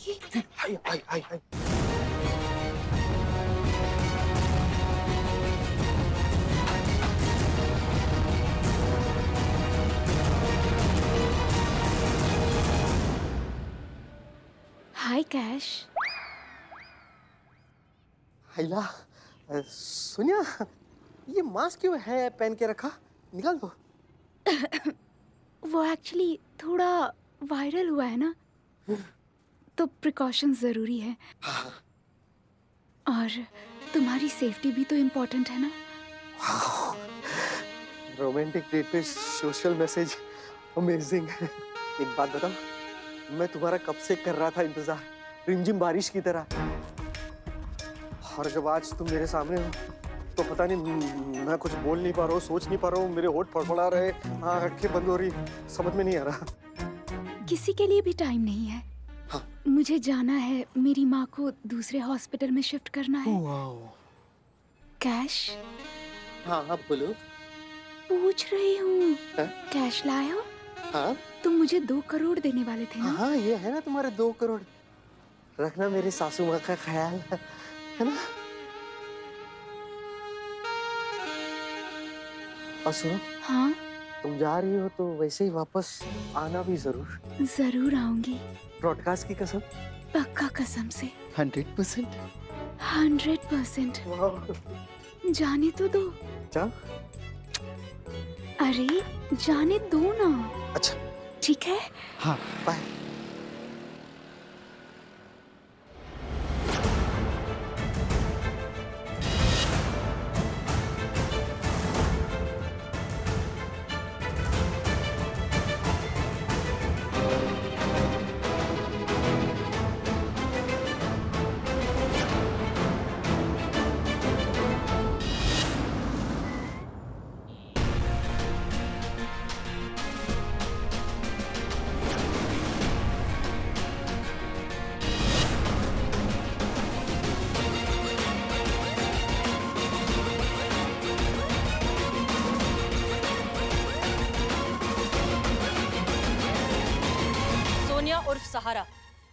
हाय हाय हाय हाय। हाय cash. हाइला Sonia, ये mask क्यों है पहन के रखा? निकाल दो। वो एक्चुअली थोड़ा वायरल हुआ है ना, तो प्रिकॉशंस जरूरी है। और तुम्हारी सेफ्टी भी तो इम्पोर्टेंट है ना। रोमांटिक डेट पे सोशल मैसेज, अमेजिंग। एक बात बताओ, मैं तुम्हारा कब से कर रहा था इंतजार, रिमझिम बारिश की तरह। और जब आज तुम मेरे सामने हो तो पता नहीं, मैं कुछ बोल नहीं पा रहा हूँ, सोच नहीं पा रहा हूँ, मेरे होंठ फड़फड़ा रहे, आंखें बंद हो रही, समझ में नहीं आ रहा। किसी के लिए भी टाइम नहीं है। हाँ। मुझे जाना है, मेरी माँ को दूसरे हॉस्पिटल में शिफ्ट करना है। कैश हाँ हाँ बोलो। पूछ रही हूँ, हाँ? कैश लाए हो? हाँ तुम मुझे 2 करोड़ देने वाले थे ना? हाँ, ये है ना तुम्हारे 2 करोड़। रखना मेरी सासू माँ का ख्याल, है ना? और सुनो, हाँ तुम जा रही हो तो वैसे ही वापस आना भी जरूर। जरूर आऊंगी, ब्रॉडकास्ट की कसम। पक्का कसम से। 100%। 100%। जाने तो दो। जा। अरे जाने दो ना। अच्छा ठीक है। हाँ, बाय। सोनिया उर्फ सहारा,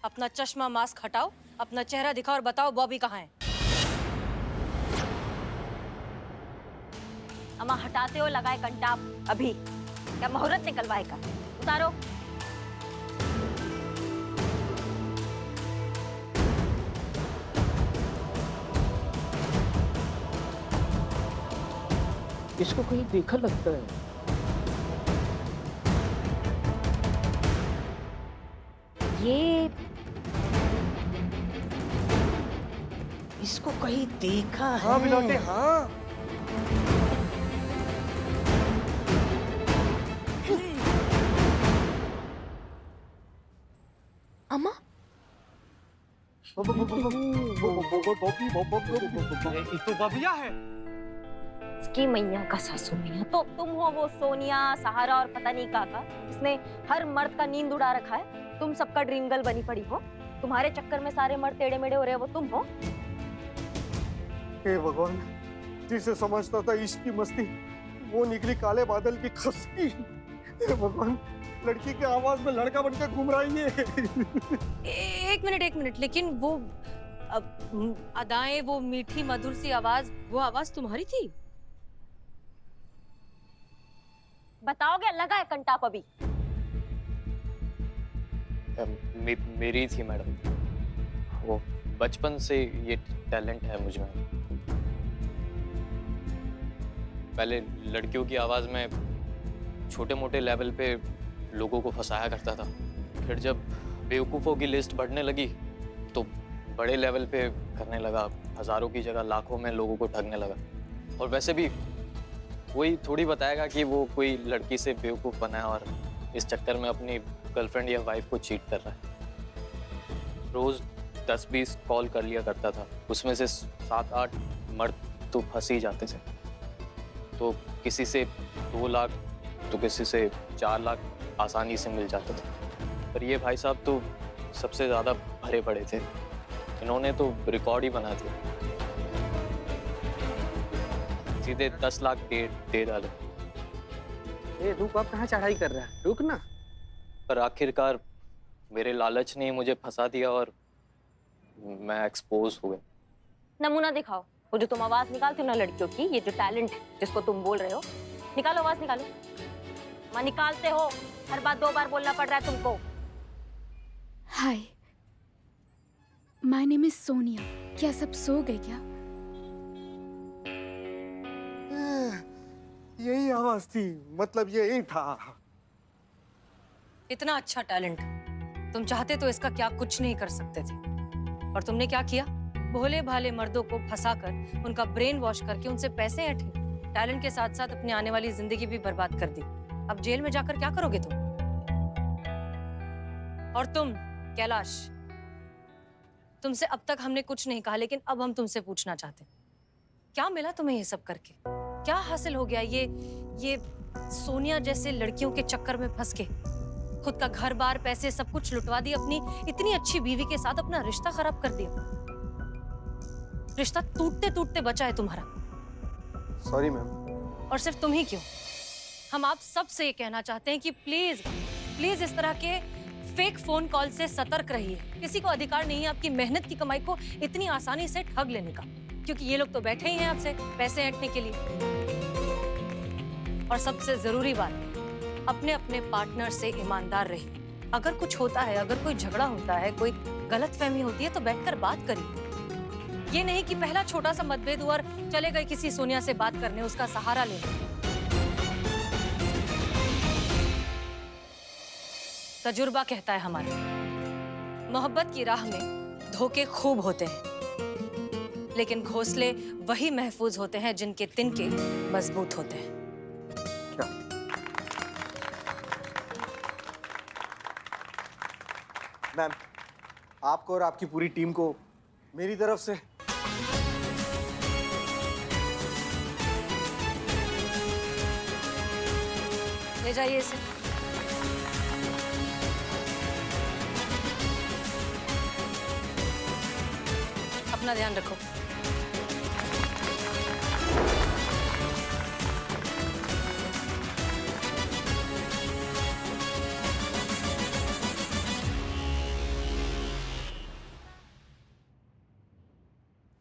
अपना चश्मा मास्क हटाओ, अपना चेहरा दिखाओ और बताओ बॉबी कहाँ है। अम्मा हटाते हो लगाए कंटाप अभी, क्या मुहूर्त निकलवाएगा? उतारो। इसको कहीं देखा लगता है। ये इसको कहीं देखा है। हाँ बिलोटे, हाँ। अम्मा तो बबिया है। इसकी मैया का सासू मैया तो तुम हो, वो सोनिया सहारा और पता नहीं का इसने हर मर्द का नींद उड़ा रखा है। तुम सबका ड्रीम गर्ल बनी पड़ी हो, तुम्हारे चक्कर में सारे मर्द टेढ़े मेढ़े हो रहे हैं, वो तुम हो। हे भगवान, जिसे समझता था इश्क की मस्ती, वो निकली काले बादल की खस्ती। हे भगवान, लड़की की आवाज में लड़का बनकर घूम रहा है ये। एक मिनट, लेकिन वो अदाएं, वो मीठी मधुर सी आवाज, वो आवाज तुम्हारी थी? बताओगे लगाए कंटाप अभी? मेरी थी मैडम, वो बचपन से ये टैलेंट है मुझ में। पहले लड़कियों की आवाज़ में छोटे मोटे लेवल पे लोगों को फंसाया करता था, फिर जब बेवकूफ़ों की लिस्ट बढ़ने लगी तो बड़े लेवल पे करने लगा, हज़ारों की जगह लाखों में लोगों को ठगने लगा। और वैसे भी कोई थोड़ी बताएगा कि वो कोई लड़की से बेवकूफ़ बना है और इस चक्कर में अपनी गर्लफ्रेंड या वाइफ को चीट कर रहा है। रोज़ 10-20 कॉल कर लिया करता था, उसमें से 7-8 मर्द तो फंस ही जाते थे। तो किसी से 2 लाख तो किसी से 4 लाख आसानी से मिल जाते थे। पर ये भाई साहब तो सबसे ज़्यादा भरे पड़े थे, इन्होंने तो रिकॉर्ड ही बना दिया, सीधे 10 लाख दे डाले। ए रुक, अब कहाँ चढ़ाई कर रहा है, रुक ना। पर आखिरकार मेरे लालच ने मुझे फंसा दिया और मैं एक्सपोज हो गया। नमूना दिखाओ, वो जो तुम आवाज निकालते हो ना लड़कियों की, ये जो टैलेंट है जिसको तुम बोल रहे हो, निकालो आवाज निकालो। मां निकालते हो, हर बात 2 बार बोलना पड़ रहा है तुमको। हाय, माय नेम इज सोनिया। क्या सब सो गए क्या? यही आवाज थी, मतलब यही था। इतना अच्छा टैलेंट, तुम चाहते तो इसका क्या कुछ नहीं कर सकते थे, और तुमने क्या किया? भोले भाले मर्दों को फंसाकर उनका ब्रेन वॉश करके उनसे पैसे ऐंठे, टैलेंट के साथ साथ अपनी आने वाली जिंदगी भी बर्बाद कर दी। अब जेल में जाकर क्या करोगे तुम? और तुम कैलाश, तुमसे अब तक हमने कुछ नहीं कहा, लेकिन अब हम तुमसे पूछना चाहते हैं, क्या मिला तुम्हें ये सब करके? क्या हासिल हो गया ये सोनिया जैसे लड़कियों के चक्कर में फंस के खुद का घर बार पैसे सब कुछ लुटवा दिया, अपनी इतनी अच्छी बीवी के साथ अपना रिश्ता खराब कर दिया। रिश्ता टूटते टूटते बचा है तुम्हारा। Sorry ma'am. और सिर्फ तुम ही क्यों, हम आप सब से ये कहना चाहते हैं कि प्लीज प्लीज इस तरह के फेक फोन कॉल से सतर्क रहिए। किसी को अधिकार नहीं है आपकी मेहनत की कमाई को इतनी आसानी से ठग लेने का, क्योंकि ये लोग तो बैठे ही हैं आपसे पैसे ऐंठने के लिए। और सबसे जरूरी बात, अपने अपने पार्टनर से ईमानदार रहिए। अगर कुछ होता है, अगर कोई झगड़ा होता है, कोई गलतफहमी होती है, तो बैठकर बात करिए। ये नहीं कि पहला छोटा सा मतभेद हुआ और चले गए किसी सोनिया से बात करने, उसका सहारा लेने। तजुर्बा कहता है हमारा, मोहब्बत की राह में धोखे खूब होते हैं, लेकिन घोंसले वही महफूज होते हैं जिनके तिनके मजबूत होते हैं। मैम, आपको और आपकी पूरी टीम को मेरी तरफ से ले जाइए इसे। अपना ध्यान रखो।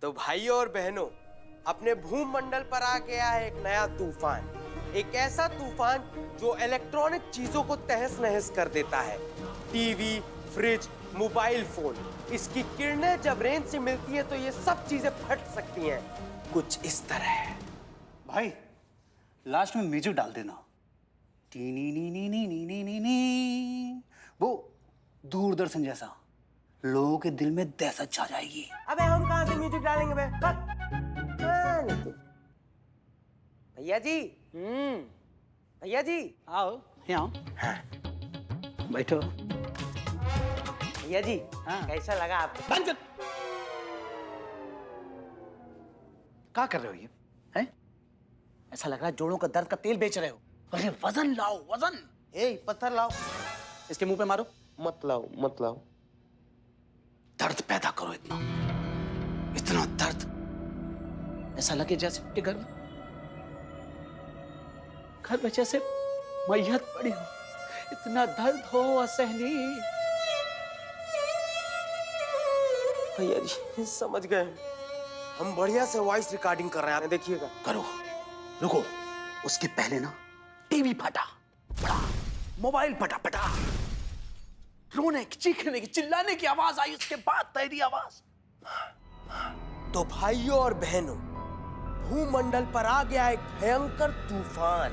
तो भाइयों और बहनों, अपने भूमंडल पर आ गया है एक नया तूफान, एक ऐसा तूफान जो इलेक्ट्रॉनिक चीजों को तहस नहस कर देता है। टीवी, फ्रिज, मोबाइल फोन, इसकी किरणें जब रेंज से मिलती है तो ये सब चीजें फट सकती हैं, कुछ इस तरह। भाई लास्ट में म्यूजिक डाल देना, टी नी नी नी नी नी नी नी नी, वो दूरदर्शन जैसा, लोगों के दिल में दहशत छा जाएगी। अबे हम कहाँ से म्यूजिक डालेंगे बे? भैया जी, भैया जी, आओ यहाँ बैठो। भैया जी, हाँ। कैसा लगा आपको? बंद कर। क्या कर रहे हो ये? हैं? ऐसा लग रहा है जोड़ों का दर्द का तेल बेच रहे हो। अरे वजन लाओ, वजन। ए, पत्थर लाओ। इसके मुंह पे मारो। मत लाओ, मत लाओ। दर्द पैदा करो इतना, इतना दर्द, ऐसा लगे जैसे घर में जैसे मैयत पड़ी हो, इतना दर्द हो असहनीय। भैया जी समझ गए, हम बढ़िया से वॉइस रिकॉर्डिंग कर रहे हैं, देखिएगा। करो, रुको, उसके पहले ना टीवी फटा पड़ा, मोबाइल फटा पटा, रोने की, चीखने की, चिल्लाने की आवाज आई, उसके बाद तेरी आवाज। तो भाइयों और बहनों, भूमंडल पर आ गया एक भयंकर तूफान,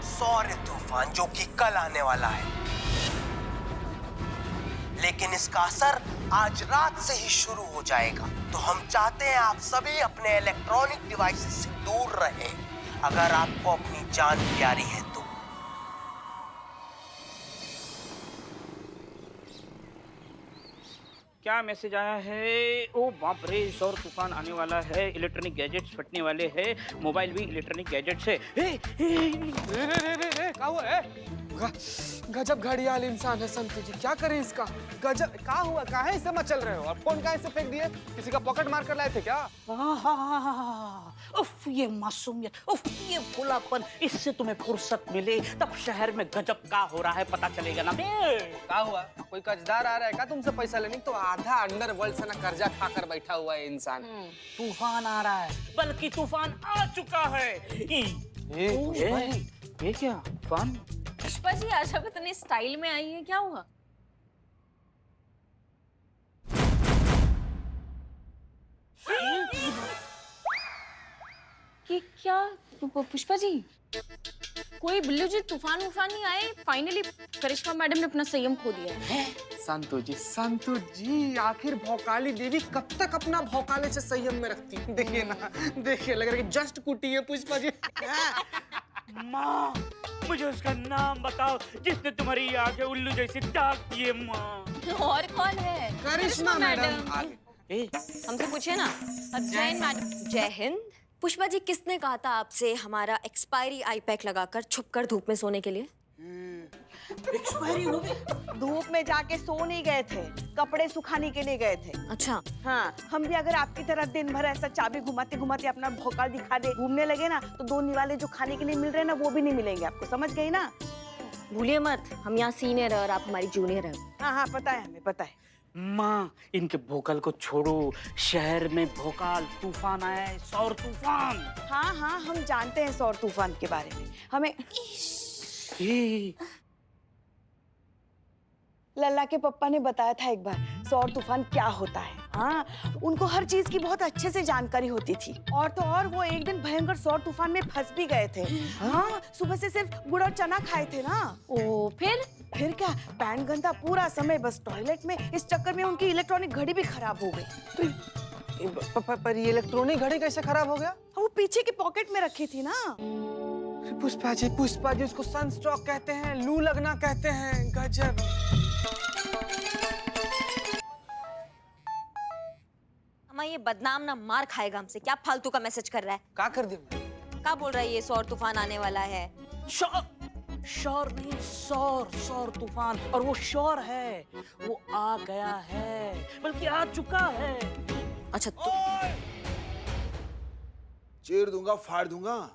सौर्य तूफान, जो कि कल आने वाला है। लेकिन इसका असर आज रात से ही शुरू हो जाएगा। तो हम चाहते हैं आप सभी अपने इलेक्ट्रॉनिक डिवाइसेस से दूर रहें, अगर आपको अपनी जान प्यारी है तो। क्या मैसेज आया है? ओ बाप रे, सौर तूफान आने वाला है, इलेक्ट्रॉनिक गैजेट्स फटने वाले हैं, मोबाइल भी इलेक्ट्रॉनिक गैजेट्स है। क्या हुआ है? गजब घड़ियाल इंसान है संतू जी, क्या करें इसका। गजब, कहाँ हुआ, कहाँ इसे मचल रहे हो? और फोन कहाँ से फेंक दिए? किसी का पॉकेट मार कर लाए थे क्या? उफ, ये मासूमियत, उफ, ये भोलापन, इससे तुम्हें फुर्सत मिले तब शहर में गजब का हो रहा है पता चलेगा ना बे। क्या हुआ, कोई कर्जदार आ रहा है क्या तुमसे पैसा लेने? तो आधा अंडरवर्ल्ड से ना कर्जा खाकर बैठा हुआ है इंसान। तूफान आ रहा है, बल्कि तूफान आ चुका है। ये क्या तूफान? पुष्पा जी आज आप इतने स्टाइल में आई है, क्या हुआ? कि क्या पुष्पा जी, कोई बिल्लू जी तूफान वूफान नहीं आए? फाइनली करिश्मा मैडम ने अपना संयम खो दिया है। संतू जी, आखिर भौकाली देवी कब तक अपना भौकाले से संयम में रखती है? देखिए ना, देखिए लग रहा है कि जस्ट कुटी है पुष्पा जी। माँ, मुझे उसका नाम बताओ जिसने तुम्हारी आंखें उल्लू जैसी दाग दिए माँ। और कौन है? करिश्मा मैडम। हमसे पूछिए ना। जय हिंद मैडम। जय हिंद। पुष्पा जी, किसने कहा था आपसे हमारा एक्सपायरी आई पैक लगाकर छुपकर धूप में सोने के लिए? एक्सपायरी हो गई? धूप में जाके सो नहीं गए थे, कपड़े सुखाने के लिए गए थे। अच्छा। हाँ, हम भी अगर आपकी तरह दिन भर ऐसा चाबी घुमाते घुमाते अपना भौकाल दिखा दे घूमने लगे ना, तो दो निवाले जो खाने के लिए मिल रहे हैं ना, वो भी नहीं मिलेंगे आपको, समझ गई ना? भूलिए मत, हम यहाँ सीनियर है और आप हमारी जूनियर है। हाँ हाँ, पता है हमें, पता है। माँ, इनके भोकाल को छोड़ो, शहर में भोकाल तूफान आया है, सौर तूफान। हाँ हाँ, हम जानते हैं सौर तूफान के बारे में। हमें लल्ला के पप्पा ने बताया था एक बार सौर तूफान क्या होता है। हाँ, उनको हर चीज की बहुत अच्छे से जानकारी होती थी। और तो और वो एक दिन भयंकर सौर तूफान में फंस भी गए थे। हाँ, सुबह से सिर्फ गुड़ और चना खाए थे ना। ओ, फिर क्या, पैंट गंदा पूरा समय बस टॉयलेट में। इस चक्कर में उनकी इलेक्ट्रॉनिक घड़ी भी खराब हो गई। पर ये इलेक्ट्रॉनिक घड़ी कैसे खराब हो गया? वो पीछे के पॉकेट में रखी थी ना। पुष्पा जी, उसको सनस्ट्रोक कहते हैं, लू लगना कहते हैं। गजब। अम्मा, ये बदनाम ना मार खाएगा हमसे। क्या फालतू का मैसेज कर रहा है? क्या कर दिया? क्या बोल रहा है ये सौर तूफान आने वाला है? शौर नहीं, सौर तूफान। और वो शौर है, वो आ गया है, बल्कि आ चुका है। अच्छा, तो चीर दूंगा, फाड़ दूंगा।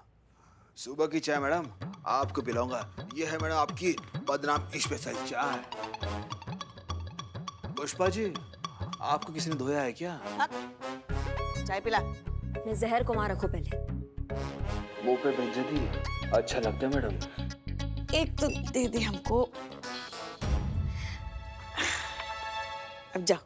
सुबह की चाय मैडम आपको पिलाऊंगा। ये है मैडम आपकी बदनाम स्पेशल चाय। पुष्पा जी, आपको किसी ने धोया है क्या? चाय पिला। मैं जहर को वहां रखो पहले। मुंह पे बेइज्जती अच्छा लगता है मैडम। एक तो दे दे हमको। अब जाओ।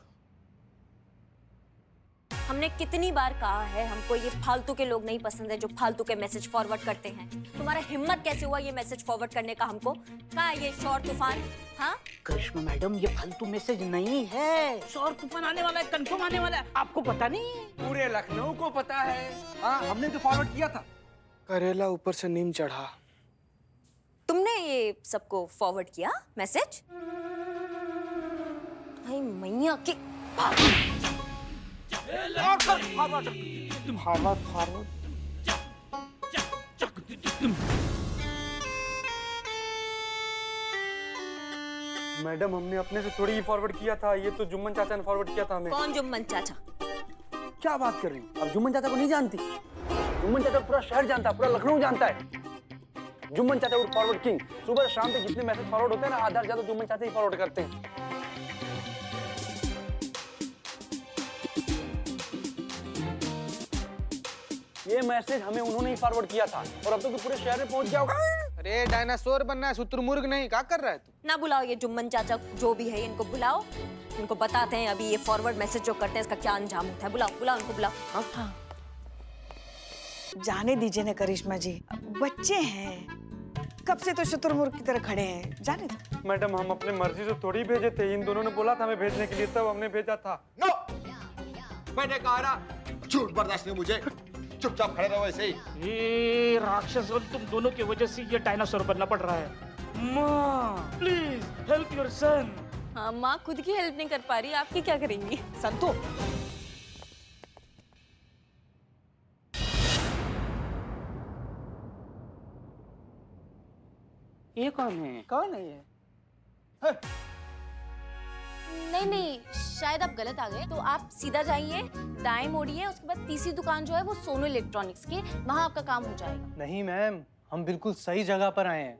हमने कितनी बार कहा है हमको ये फालतू के लोग नहीं पसंद है जो फालतू के मैसेज फॉरवर्ड करते हैं। तुम्हारा हिम्मत कैसे हुआ ये मैसेज फॉरवर्ड करने का हमको? कहाँ है ये शौर तूफान? हाँ, करिश्मा मैडम, ये फालतू मैसेज नहीं है। सौर तूफान आने वाला है, कंफर्म आने वाला है। आपको पता नहीं? पूरे लखनऊ को पता है। हाँ, हमने तो फॉरवर्ड किया था। करेला ऊपर से नीम चढ़ा। तुमने ये सबको फॉरवर्ड किया मैसेज? भाई मैया के मैडम, हमने अपने से थोड़ी ही फॉरवर्ड किया था, ये तो जुम्मन चाचा ने फॉरवर्ड किया था हमें। कौन जुम्मन चाचा? क्या बात कर रही हो? अब जुम्मन चाचा को नहीं जानती? जुम्मन चाचा पूरा शहर जानता है, पूरा लखनऊ जानता है। जुम्मन चाचा उर्फ फॉरवर्ड किंग। सुबह शाम तक जितने मैसेज फॉरवर्ड होते हैं ना, आधा से ज्यादा जुम्मन चाचा ही फॉरवर्ड करते हैं। ये मैसेज हमें उन्होंने ही फॉरवर्ड किया था और अब तो पूरे शहर में पहुंच गया होगा। अरे डायनासोर बनना है, शुतुरमुर्ग नहीं। क्या कर रहा है तू? ना बुलाओ ये जुम्मन चाचा जो भी है, इनको बुलाओ, इनको बताते हैं अभी ये फॉरवर्ड मैसेज जो करते हैं इसका क्या अंजाम होता है। बुलाओ बुलाओ इनको, बुलाओ। हाँ, जाने दीजिए ना करिश्मा जी, बच्चे हैं, कब से तो शुतुरमुर्ग की तरह खड़े हैं, जाने दो। मैडम, हम अपने मर्जी से थोड़ी भेजे थे, इन दोनों ने बोला था हमें भेजने के लिए, तब हमने भेजा था। नो, मैंने कहा ना, झूठ बर्दाश्त नहीं मुझे। चुपचाप खड़े रहो ऐसे ही। ये राक्षस, और तुम दोनों की वजह से ये डायनासोर बनना पड़ रहा है। माँ, प्लीज हेल्प योर सन। हाँ, माँ खुद की हेल्प नहीं कर पा रही, आपकी क्या करेंगी? संतु, ये कौन है? कौन है ये? नहीं, शायद आप गलत आ गए। तो आप सीधा जाइए, दाएं मोड़िए, उसके बाद तीसरी दुकान जो है वो सोनू इलेक्ट्रॉनिक्स की, वहाँ आपका काम हो जाएगा। नहीं मैम, हम बिल्कुल सही जगह पर आए हैं।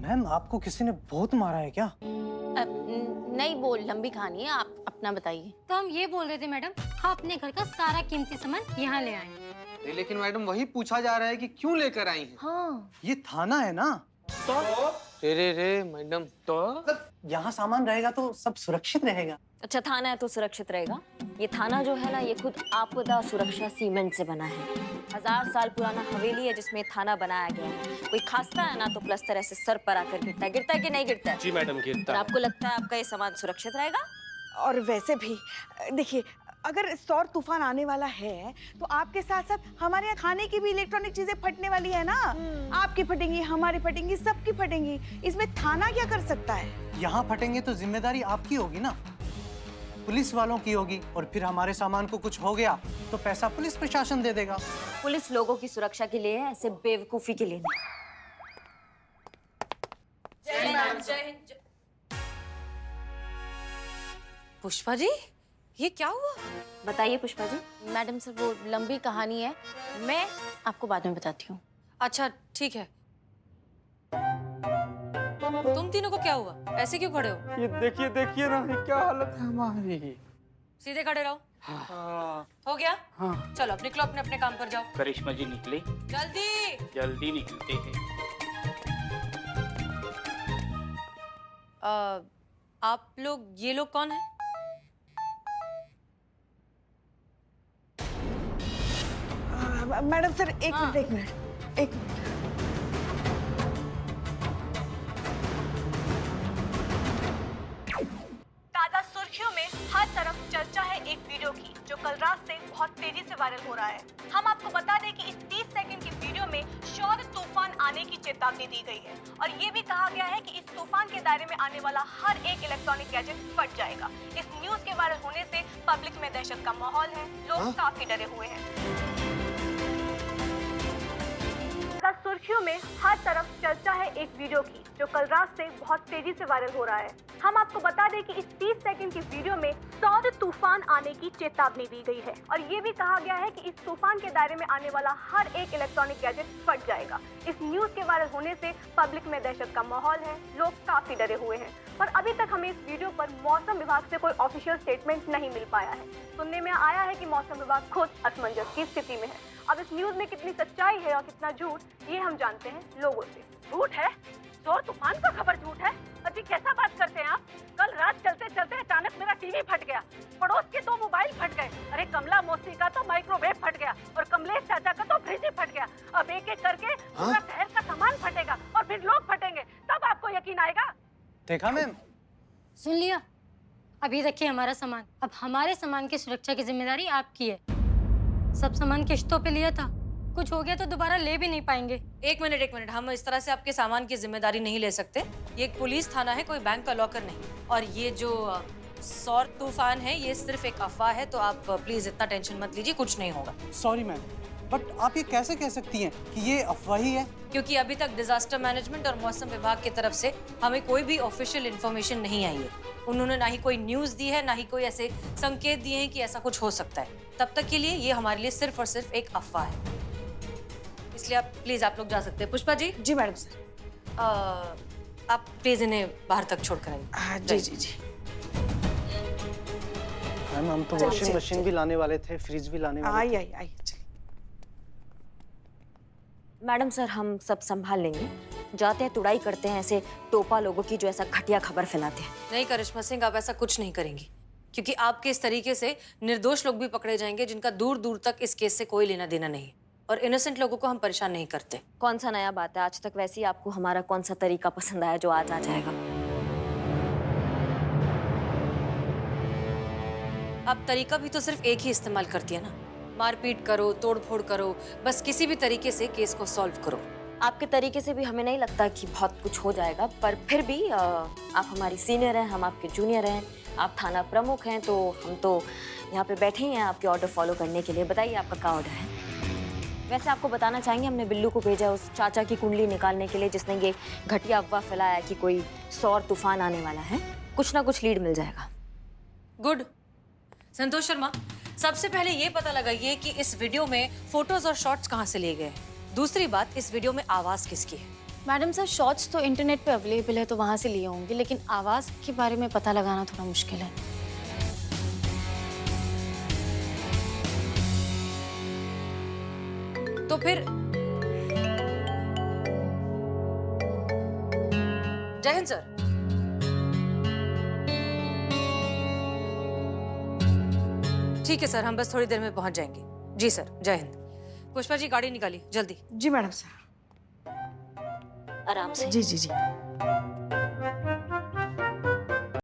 मैम, आपको किसी ने बहुत मारा है क्या? नहीं, वो लंबी कहानी है, आप अपना बताइए। तो हम ये बोल रहे थे मैडम, हम अपने घर का सारा कीमती सामान यहाँ ले आए। नहीं, लेकिन मैडम वही पूछा जा रहा है कि क्यों लेकर आई हैं? हाँ, ये थाना है ना, रे मैडम, तो यहाँ सामान रहेगा तो सब सुरक्षित रहेगा। अच्छा थाना है तो सुरक्षित रहेगा। ये थाना जो है ना, ये खुद आपदा सुरक्षा सीमेंट से बना है। 1000 साल पुराना हवेली है जिसमें थाना बनाया गया है। कोई खांसता है ना तो प्लस्तर ऐसे सर पर आकर गिरता है कि नहीं गिरता है? जी मैडम, गिरता और है। आपको लगता है आपका ये सामान सुरक्षित रहेगा? और वैसे भी देखिए, अगर सौर तूफान आने वाला है तो आपके साथ साथ हमारे यहाँ खाने की भी इलेक्ट्रॉनिक चीजें फटने वाली है ना। आपकी फटेंगी, हमारी फटेंगी, सबकी फटेंगी। इसमें थाना क्या कर सकता है? यहाँ फटेंगे तो जिम्मेदारी आपकी होगी ना, पुलिस वालों की होगी। और फिर हमारे सामान को कुछ हो गया तो पैसा पुलिस प्रशासन दे देगा। पुलिस लोगों की सुरक्षा के लिए है, ऐसे बेवकूफी के लिए नहीं। पुष्पा जी, ये क्या हुआ? बताइए पुष्पा जी। मैडम सर, वो लंबी कहानी है, मैं आपको बाद में बताती हूँ। अच्छा ठीक है। तुम तीनों को क्या हुआ? ऐसे क्यों खड़े हो? ये देखिए ना, ये क्या हालत है हमारी। सीधे खड़े रहो। हाँ। हो गया? हाँ। चलो अब निकलो, अपने अपने काम पर जाओ। करिश्मा जी निकले, जल्दी। जल्दी निकलते हैं। आप लोग, ये लोग कौन है? मैडम सर, एक मिनट। ताजा सुर्खियों में हर तरफ चर्चा है एक वीडियो की, जो कल रात से बहुत तेजी से वायरल हो रहा है। हम आपको बता दें कि इस 30 सेकंड की वीडियो में सौर तूफान आने की चेतावनी दी गई है और ये भी कहा गया है कि इस तूफान के दायरे में आने वाला हर एक इलेक्ट्रॉनिक गैजेट फट जाएगा। इस न्यूज के वायरल होने से पब्लिक में दहशत का माहौल है, लोग काफी डरे हुए हैं। सुर्खियों में हर तरफ चर्चा है एक वीडियो की, जो कल रात से बहुत तेजी से वायरल हो रहा है। हम आपको बता दें कि इस 30 सेकंड की वीडियो में सौर तूफान आने की चेतावनी दी गई है और ये भी कहा गया है कि इस तूफान के दायरे में आने वाला हर एक इलेक्ट्रॉनिक गैजेट फट जाएगा। इस न्यूज के वायरल होने से पब्लिक में दहशत का माहौल है, लोग काफी डरे हुए हैं। पर अभी तक हमें इस वीडियो पर मौसम विभाग से कोई ऑफिशियल स्टेटमेंट नहीं मिल पाया है। सुनने में आया है कि मौसम विभाग खुद असमंजस की स्थिति में है। अब इस न्यूज में कितनी सच्चाई है और कितना झूठ, ये हम जानते हैं लोगों से। झूठ है? सौर तूफान का खबर झूठ है? अजी कैसा बात करते हैं आप? कल रात चलते चलते अचानक मेरा टीवी फट गया, पड़ोस के 2 मोबाइल फट गए, अरे कमला मौसी का तो माइक्रोवेव फट गया और कमलेश चाचा का तो फ्रिज ही फट गया। अब एक एक करके पूरा शहर का सामान फटेगा और फिर लोग फटेंगे, तब आपको यकीन आएगा। देखा मैम, सुन लिया? अभी रखिए हमारा सामान, अब हमारे सामान की सुरक्षा की जिम्मेदारी आपकी है। सब सामान किश्तों पे लिया था, कुछ हो गया तो दोबारा ले भी नहीं पाएंगे। एक मिनट, हम इस तरह से आपके सामान की जिम्मेदारी नहीं ले सकते। ये एक पुलिस थाना है, कोई बैंक का लॉकर नहीं। और ये जो सौर तूफान है, ये सिर्फ एक अफवाह है, तो आप प्लीज इतना टेंशन मत लीजिए, कुछ नहीं होगा। सॉरी मैम, बट आप ये कैसे कह सकती हैं कि ये अफवाही है? क्योंकि अभी तक डिजास्टर मैनेजमेंट और मौसम विभाग की तरफ से हमें कोई भी ऑफिशियल इन्फॉर्मेशन नहीं आई है। उन्होंने ना ही कोई न्यूज़ दी है, ना ही कोई ऐसे संकेत दिए हैं कि ऐसा कुछ हो सकता है। तब तक के लिए ये हमारे लिए सिर्फ और सिर्फ एक अफवाह है, इसलिए आप प्लीज आप लोग जा सकते हैं। पुष्पा जी। जी मैडम सर। आप प्लीज इन्हें बाहर तक छोड़ कर आइए। जी। मैम, हम तो वॉशिंग मशीन भी लाने वाले थे, फ्रिज भी लाने वाले थे। आई। मैडम सर, हम सब संभाल लेंगे। जाते हैं तुड़ाई करते हैं ऐसे टोपा लोगों की जो ऐसा घटिया खबर फैलाते हैं। नहीं करिश्मा सिंह, आप ऐसा कुछ नहीं करेंगी, क्योंकि आपके इस तरीके से निर्दोष लोग भी पकड़े जाएंगे जिनका दूर दूर तक इस केस से कोई लेना देना नहीं, और इनोसेंट लोगों को हम परेशान नहीं करते। कौन सा नया बात है? आज तक वैसे ही आपको हमारा कौन सा तरीका पसंद आया जो आज आ जाएगा? आप तरीका भी तो सिर्फ एक ही इस्तेमाल करती है ना, मारपीट करो, तोड़फोड़ करो, बस किसी भी तरीके से केस को सॉल्व करो। आपके तरीके से भी हमें नहीं लगता कि बहुत कुछ हो जाएगा, पर फिर भी आप हमारी सीनियर हैं, हम आपके जूनियर हैं, आप थाना प्रमुख हैं, तो हम तो यहाँ पे बैठे ही हैं आपके ऑर्डर फॉलो करने के लिए। बताइए आपका क्या ऑर्डर है? वैसे आपको बताना चाहेंगे, हमने बिल्लू को भेजा है उस चाचा की कुंडली निकालने के लिए जिसने ये घटिया अफवाह फैलाया कि कोई सौर तूफान आने वाला है। कुछ ना कुछ लीड मिल जाएगा। गुड। संतोष शर्मा, सबसे पहले ये पता लगाइए कि इस वीडियो में फोटोज और शॉट्स कहाँ से लिए गए। दूसरी बात, इस वीडियो में आवाज किसकी है? मैडम सर, शॉर्ट्स तो इंटरनेट पे अवेलेबल है तो वहाँ से लिए होंगे, लेकिन आवाज़ के बारे में पता लगाना थोड़ा मुश्किल है। तो फिर जय हिंद सर। ठीक है सर, हम बस थोड़ी देर में पहुंच जाएंगे। जी सर, जय हिंद। पुष्पा जी गाड़ी निकालिए जल्दी। जी मैडम सर। आराम से। जी जी जी।